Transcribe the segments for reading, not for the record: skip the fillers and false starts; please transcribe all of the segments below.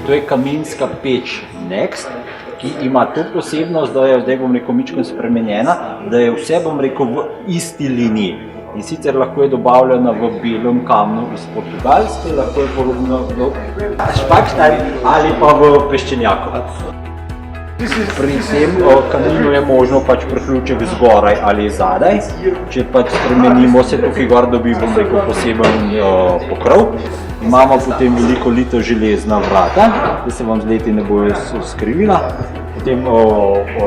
To je kaminska peč Next, ki ima to posebnost, da je zdaj, bom rekel, mičko spremenjena, da je vse, bom rekel, v isti liniji. In sicer lahko je dobavljena v belem kamnu iz Portugalske, lahko je podobno v Špakštari ali pa v peščenjaku. Pri tem kaminu je možno pač priključek zgoraj ali zadaj. Če pač spremenimo, se tukaj gor dobi, bom rekel, poseben pokrov. Imamo potem veliko lito železna vrata, da se vam z leti ne bojo skrivila. Potem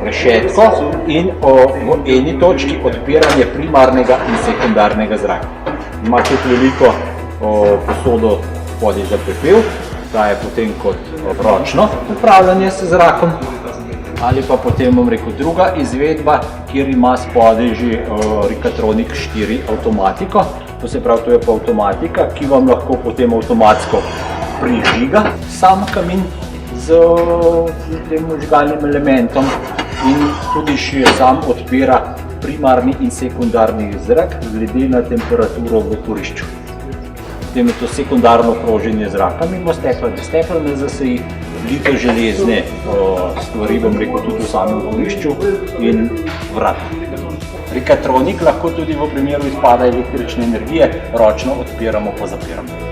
rešetko in v eni točki odpiranje primarnega in sekundarnega zraka. Ima tudi veliko posodo spodaj za pepel, ta je potem kot ročno upravljanje s zrakom. Ali pa potem, bom rekel, druga izvedba, kjer ima spodaj že Rikatronic 4 avtomatiko. To se pravi, to je pa avtomatika, ki vam lahko potem avtomatsko prižiga sam kamin z tem vžigalnim elementom in tudi še sam odpira primarni in sekundarni zrak glede na temperaturo v kurišču. Potem je to sekundarno kroženje zraka mimo stekla, stekla ne zaseji, lito železne stvari, bom rekel, tudi v samem kurišču in vrat. Rikatronic lahko tudi v primeru izpada električne energije ročno odpiramo pa zapiramo.